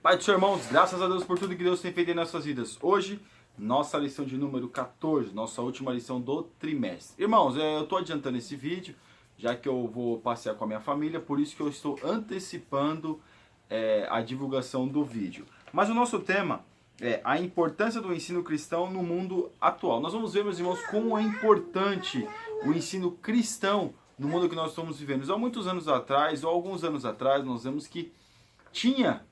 Pai do Senhor, irmãos, graças a Deus por tudo que Deus tem feito em nossas vidas. Hoje, nossa lição de número 14, nossa última lição do trimestre. Irmãos, eu estou adiantando esse vídeo, já que eu vou passear com a minha família, por isso que eu estou antecipando a divulgação do vídeo. Mas o nosso tema é a importância do ensino cristão no mundo atual. Nós vamos ver, meus irmãos, como é importante o ensino cristão no mundo que nós estamos vivendo. Há muitos anos atrás, ou alguns anos atrás, nós vemos que tinha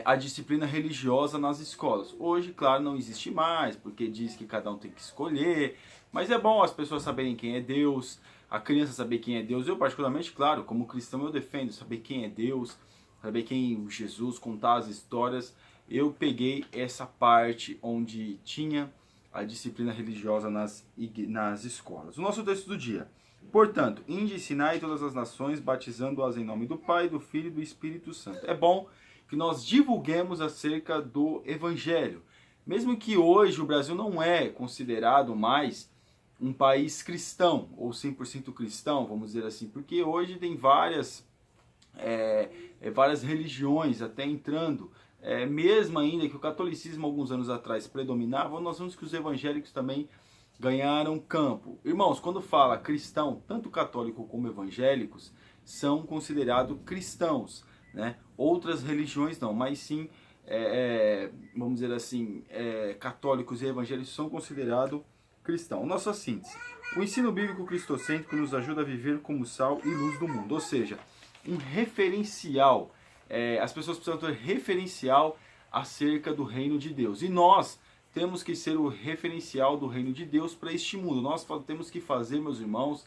a disciplina religiosa nas escolas. Hoje, claro, não existe mais, porque diz que cada um tem que escolher, mas é bom as pessoas saberem quem é Deus, a criança saber quem é Deus. Eu, particularmente, claro, como cristão, eu defendo saber quem é Deus, saber quem é Jesus, contar as histórias. Eu peguei essa parte onde tinha a disciplina religiosa nas escolas. O nosso texto do dia. Portanto, ide ensinai todas as nações, batizando-as em nome do Pai, do Filho e do Espírito Santo. É bom que nós divulguemos acerca do Evangelho. Mesmo que hoje o Brasil não é considerado mais um país cristão, ou 100% cristão, vamos dizer assim, porque hoje tem várias religiões até entrando. Mesmo ainda que o catolicismo alguns anos atrás predominava, nós vemos que os evangélicos também ganharam campo. Irmãos, quando fala cristão, tanto católico como evangélicos são considerados cristãos, né? Outras religiões não, mas sim, vamos dizer assim, católicos e evangélicos são considerados cristãos. Nossa síntese. O ensino bíblico cristocêntrico nos ajuda a viver como sal e luz do mundo, ou seja, um referencial. As pessoas precisam ter referencial acerca do reino de Deus. E nós temos que ser o referencial do reino de Deus para este mundo. Nós temos que fazer, meus irmãos,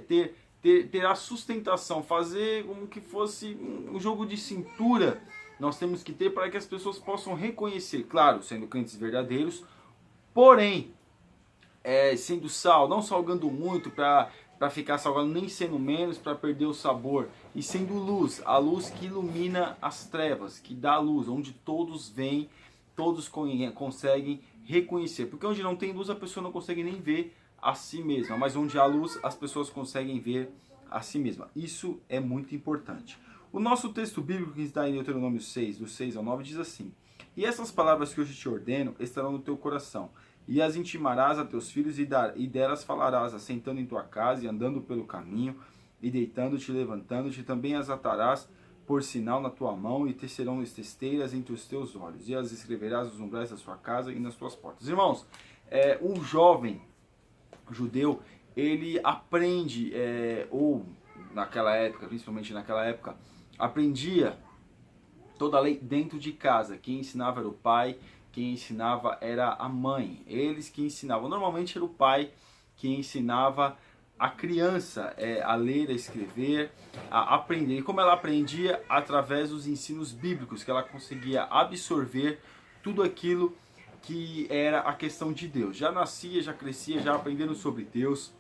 ter a sustentação, fazer como que fosse um jogo de cintura. Nós temos que ter para que as pessoas possam reconhecer, claro, sendo crentes verdadeiros, porém, sendo sal, não salgando muito para ficar salgando, nem sendo menos para perder o sabor, e sendo luz, a luz que ilumina as trevas, que dá luz, onde todos veem, todos conseguem reconhecer, porque onde não tem luz a pessoa não consegue nem ver a si mesma, mas onde há luz as pessoas conseguem ver a si mesma. Isso é muito importante. O nosso texto bíblico que está em Deuteronômio 6, do 6 ao 9, diz assim: E essas palavras que hoje te ordeno estarão no teu coração, e as intimarás a teus filhos, e delas falarás, assentando em tua casa, e andando pelo caminho, e deitando-te, levantando-te, também as atarás por sinal na tua mão, e tecerão esteiras entre os teus olhos, e as escreverás nos umbrais da sua casa e nas tuas portas. Irmãos, um jovem judeu, ele aprende, ou naquela época, principalmente naquela época, aprendia toda a lei dentro de casa. Quem ensinava era o pai, quem ensinava era a mãe. Eles que ensinavam. Normalmente era o pai que ensinava a criança a ler, a escrever, a aprender. E como ela aprendia? Através dos ensinos bíblicos, que ela conseguia absorver tudo aquilo que era a questão de Deus. Já nascia, já crescia, já aprendendo sobre Deus,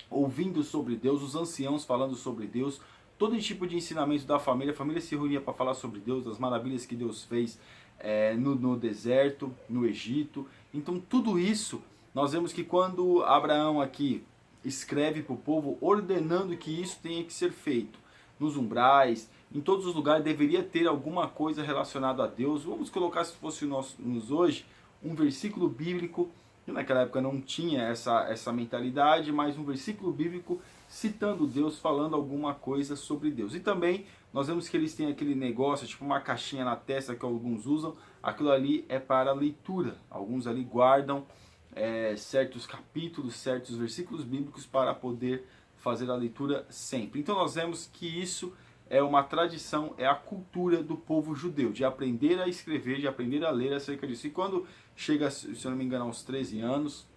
ouvindo sobre Deus, os anciãos falando sobre Deus, todo tipo de ensinamento da família. A família se reunia para falar sobre Deus, das maravilhas que Deus fez no deserto, no Egito. Então tudo isso, nós vemos que quando Abraão aqui escreve para o povo, ordenando que isso tenha que ser feito, nos umbrais, em todos os lugares, deveria ter alguma coisa relacionada a Deus. Vamos colocar, se fosse nos hoje, um versículo bíblico, que naquela época não tinha essa mentalidade, mas um versículo bíblico citando Deus, falando alguma coisa sobre Deus. E também nós vemos que eles têm aquele negócio, tipo uma caixinha na testa que alguns usam, aquilo ali é para leitura. Alguns ali guardam certos capítulos, certos versículos bíblicos para poder fazer a leitura sempre. Então nós vemos que isso é uma tradição, é a cultura do povo judeu, de aprender a escrever, de aprender a ler acerca disso. E quando chega, se eu não me engano, aos 13 anos,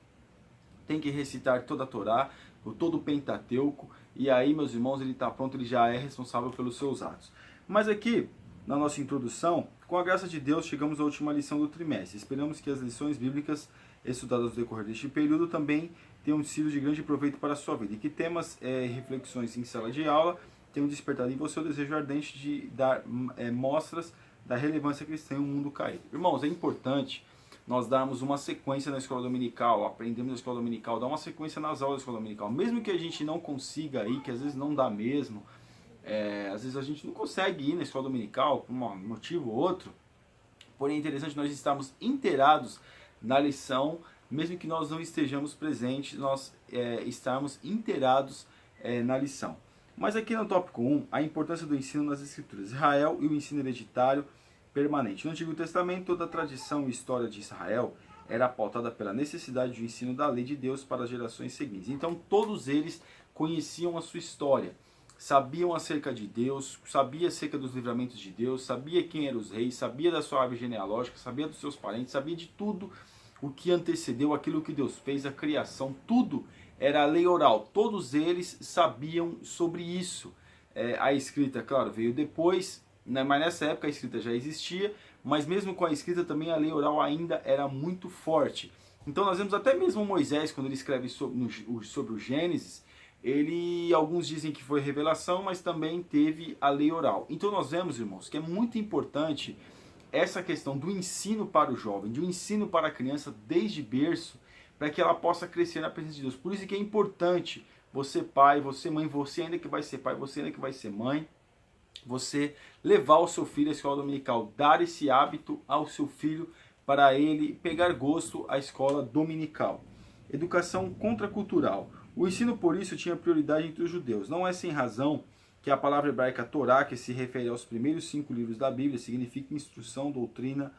tem que recitar toda a Torá, todo o Pentateuco, e aí, meus irmãos, ele está pronto, ele já é responsável pelos seus atos. Mas aqui, na nossa introdução, com a graça de Deus, chegamos à última lição do trimestre. Esperamos que as lições bíblicas estudadas no decorrer deste período também tenham sido de grande proveito para a sua vida, e que temas e reflexões em sala de aula tenham despertado em você o desejo ardente de dar mostras da relevância cristã em um mundo caído. Irmãos, é importante nós darmos uma sequência na escola dominical, aprendemos na escola dominical, dar uma sequência nas aulas da escola dominical, mesmo que a gente não consiga aí, que às vezes não dá mesmo, Às vezes a gente não consegue ir na escola dominical por um motivo ou outro, porém é interessante nós estarmos inteirados na lição, mesmo que nós não estejamos presentes, nós estarmos inteirados na lição. Mas aqui no tópico 1, a importância do ensino nas Escrituras. Israel e o ensino hereditário permanente. No Antigo Testamento, toda a tradição e história de Israel era pautada pela necessidade de ensino da lei de Deus para as gerações seguintes. Então todos eles conheciam a sua história, sabiam acerca de Deus, sabia acerca dos livramentos de Deus, sabia quem eram os reis, sabia da sua árvore genealógica, sabia dos seus parentes, sabia de tudo o que antecedeu, aquilo que Deus fez, a criação, tudo era a lei oral. Todos eles sabiam sobre isso. A escrita, claro, veio depois, né, mas nessa época a escrita já existia, mas mesmo com a escrita também a lei oral ainda era muito forte. Então nós vemos até mesmo Moisés, quando ele escreve sobre o Gênesis, alguns dizem que foi revelação, mas também teve a lei oral. Então nós vemos, irmãos, que é muito importante essa questão do ensino para o jovem, do ensino para a criança desde berço, para que ela possa crescer na presença de Deus. Por isso que é importante você pai, você mãe, você ainda que vai ser pai, você ainda que vai ser mãe, você levar o seu filho à escola dominical, dar esse hábito ao seu filho para ele pegar gosto à escola dominical. Educação contracultural. O ensino, por isso, tinha prioridade entre os judeus. Não é sem razão que a palavra hebraica Torá, que se refere aos primeiros 5 livros da Bíblia, significa instrução, doutrina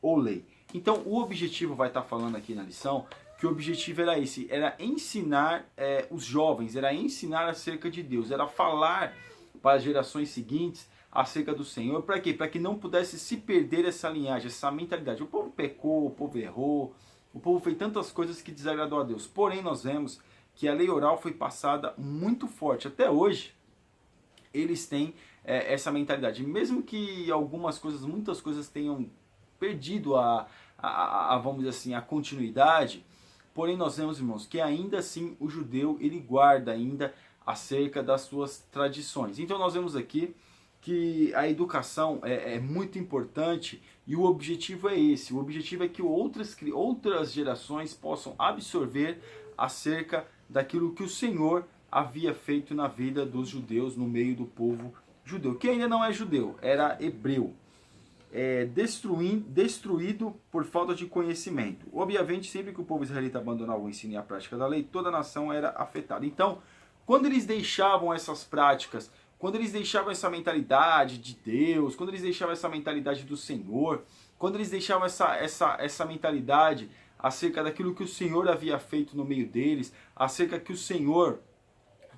ou lei. Então, o objetivo vai estar falando aqui na lição, que o objetivo era esse, era ensinar os jovens, era ensinar acerca de Deus, era falar para as gerações seguintes acerca do Senhor. Para quê? Para que não pudesse se perder essa linhagem, essa mentalidade. O povo pecou, o povo errou, o povo fez tantas coisas que desagradou a Deus. Porém, nós vemos que a lei oral foi passada muito forte. Até hoje, eles têm essa mentalidade. Mesmo que muitas coisas tenham perdido vamos dizer assim, a continuidade, porém nós vemos, irmãos, que ainda assim o judeu, ele guarda ainda acerca das suas tradições. Então nós vemos aqui que a educação é muito importante e o objetivo é esse. O objetivo é que outras gerações possam absorver acerca daquilo que o Senhor havia feito na vida dos judeus, no meio do povo judeu, que ainda não é judeu, era hebreu. Destruído por falta de conhecimento. Obviamente, sempre que o povo israelita abandonava o ensino e a prática da lei, toda a nação era afetada. Então, quando eles deixavam essas práticas, quando eles deixavam essa mentalidade de Deus, quando eles deixavam essa mentalidade do Senhor, quando eles deixavam essa mentalidade acerca daquilo que o Senhor havia feito no meio deles, acerca que o Senhor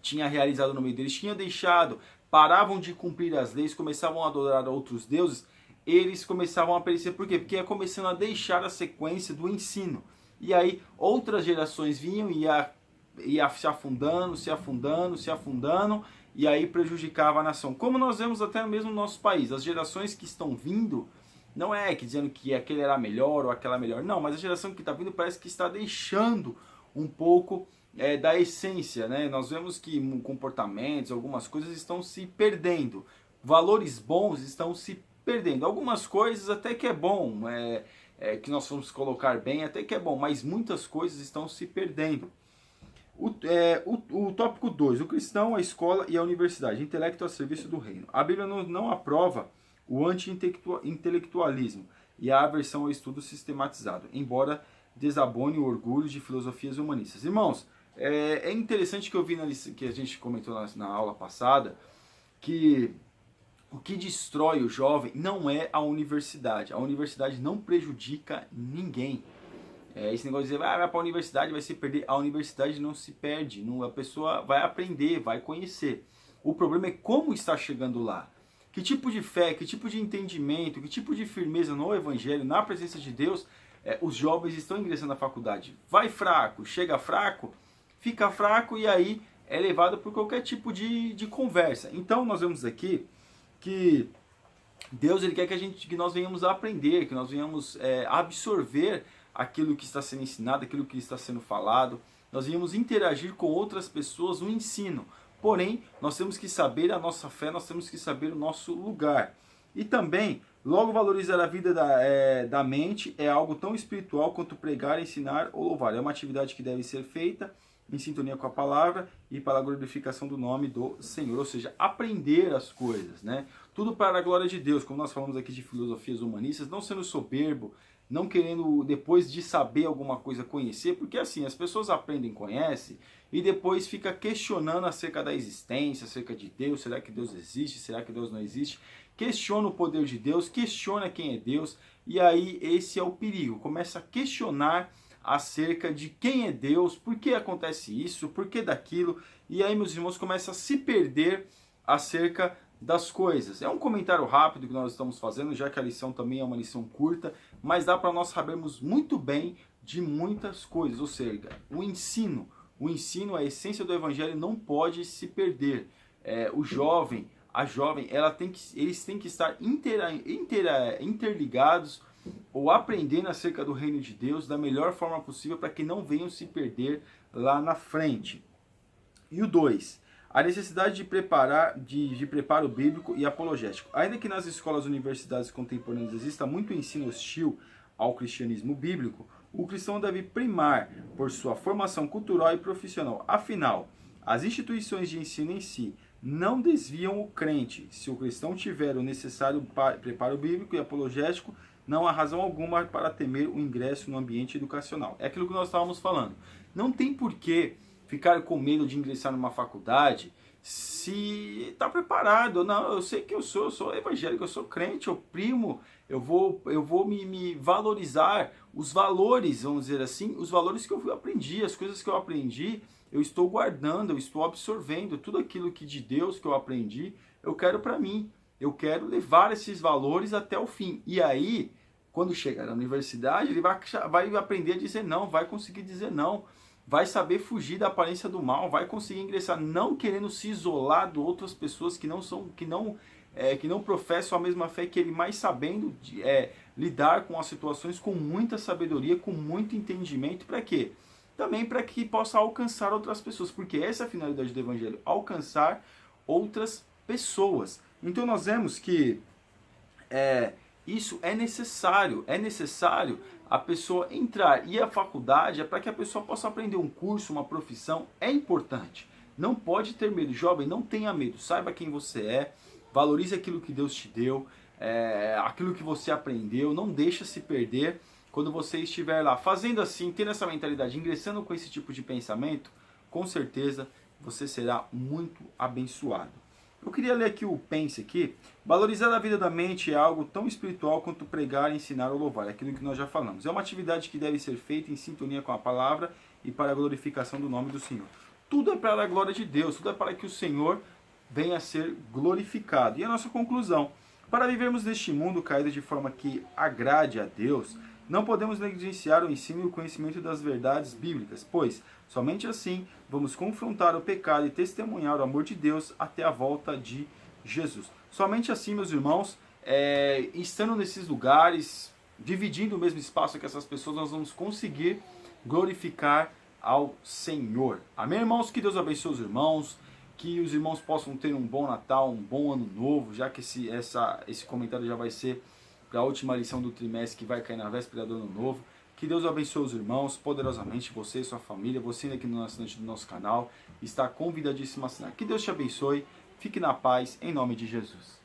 tinha realizado no meio deles, tinha deixado, paravam de cumprir as leis, começavam a adorar a outros deuses, eles começavam a aparecer. Por quê? Porque ia começando a deixar a sequência do ensino. E aí outras gerações vinham e ia se afundando, e aí prejudicava a nação. Como nós vemos até mesmo no nosso país. As gerações que estão vindo, não é que dizendo que aquele era melhor ou aquela melhor. Não, mas a geração que está vindo parece que está deixando um pouco da essência, né? Nós vemos que comportamentos, algumas coisas estão se perdendo. Valores bons estão se perdendo. Algumas coisas até que é bom, que nós vamos colocar bem, até que é bom, mas muitas coisas estão se perdendo. O tópico 2, o cristão, a escola e a universidade, intelecto a serviço do reino. A Bíblia não aprova o anti-intelectualismo e a aversão ao estudo sistematizado, embora desabone o orgulho de filosofias humanistas. Irmãos, é interessante que eu vi que a gente comentou na aula passada, que o que destrói o jovem não é a universidade. A universidade não prejudica ninguém. Esse negócio de dizer, vai para a universidade, vai se perder. A universidade não se perde. A pessoa vai aprender, vai conhecer. O problema é como está chegando lá. Que tipo de fé, que tipo de entendimento, que tipo de firmeza no Evangelho, na presença de Deus, os jovens estão ingressando na faculdade. Vai fraco, chega fraco, fica fraco e aí é levado por qualquer tipo de conversa. Então nós vemos aqui que Deus ele quer que nós venhamos a aprender, que nós venhamos absorver aquilo que está sendo ensinado, aquilo que está sendo falado. Nós venhamos interagir com outras pessoas no ensino. Porém, nós temos que saber a nossa fé, nós temos que saber o nosso lugar. E também, logo valorizar a vida da mente é algo tão espiritual quanto pregar, ensinar ou louvar. É uma atividade que deve ser feita em sintonia com a palavra e para a glorificação do nome do Senhor, ou seja, aprender as coisas, né? Tudo para a glória de Deus, como nós falamos aqui de filosofias humanistas, não sendo soberbo, não querendo depois de saber alguma coisa conhecer, porque assim, as pessoas aprendem, conhecem e depois fica questionando acerca da existência, acerca de Deus, será que Deus existe, será que Deus não existe? Questiona o poder de Deus, questiona quem é Deus, e aí esse é o perigo, começa a questionar acerca de quem é Deus, por que acontece isso, por que daquilo, e aí, meus irmãos, começa a se perder acerca das coisas. É um comentário rápido que nós estamos fazendo, já que a lição também é uma lição curta, mas dá para nós sabermos muito bem de muitas coisas, ou seja, o ensino, a essência do evangelho não pode se perder. O jovem, a jovem, eles têm que estar interligados ou aprendendo acerca do reino de Deus da melhor forma possível para que não venham se perder lá na frente. E o 2, a necessidade de preparo bíblico e apologético. Ainda que nas escolas e universidades contemporâneas exista muito ensino hostil ao cristianismo bíblico, o cristão deve primar por sua formação cultural e profissional. Afinal, as instituições de ensino em si não desviam o crente. Se o cristão tiver o necessário preparo bíblico e apologético, não há razão alguma para temer o ingresso no ambiente educacional. É aquilo que nós estávamos falando. Não tem porquê ficar com medo de ingressar numa faculdade se está preparado. Não, eu sei que eu sou evangélico, eu sou crente, eu primo, eu vou me valorizar os valores, vamos dizer assim, os valores que eu aprendi, as coisas que eu aprendi, eu estou guardando, eu estou absorvendo tudo aquilo que de Deus que eu aprendi, eu quero para mim. Eu quero levar esses valores até o fim. E aí, quando chegar na universidade, ele vai aprender a dizer não, vai conseguir dizer não, vai saber fugir da aparência do mal, vai conseguir ingressar, não querendo se isolar de outras pessoas que não professam a mesma fé que ele, mas sabendo lidar com as situações com muita sabedoria, com muito entendimento. Para quê? Também para que possa alcançar outras pessoas, porque essa é a finalidade do evangelho, alcançar outras pessoas. Então nós vemos que isso é necessário a pessoa entrar. E a faculdade é para que a pessoa possa aprender um curso, uma profissão, é importante. Não pode ter medo, jovem, não tenha medo, saiba quem você é, valorize aquilo que Deus te deu, aquilo que você aprendeu, não deixa se perder. Quando você estiver lá fazendo assim, tendo essa mentalidade, ingressando com esse tipo de pensamento, com certeza você será muito abençoado. Eu queria ler aqui o Pense aqui. Valorizar a vida da mente é algo tão espiritual quanto pregar, ensinar ou louvar. É aquilo que nós já falamos. É uma atividade que deve ser feita em sintonia com a palavra e para a glorificação do nome do Senhor. Tudo é para a glória de Deus, tudo é para que o Senhor venha a ser glorificado. E a nossa conclusão: para vivermos neste mundo caído de forma que agrade a Deus, não podemos negligenciar o ensino e o conhecimento das verdades bíblicas, pois somente assim vamos confrontar o pecado e testemunhar o amor de Deus até a volta de Jesus. Somente assim, meus irmãos, estando nesses lugares, dividindo o mesmo espaço que essas pessoas, nós vamos conseguir glorificar ao Senhor. Amém, irmãos? Que Deus abençoe os irmãos, que os irmãos possam ter um bom Natal, um bom Ano Novo, já que esse comentário já vai ser para a última lição do trimestre, que vai cair na véspera do Ano Novo. Que Deus abençoe os irmãos poderosamente, você e sua família, você aqui no assinante do nosso canal, está convidadíssimo a assinar. Que Deus te abençoe, fique na paz, em nome de Jesus.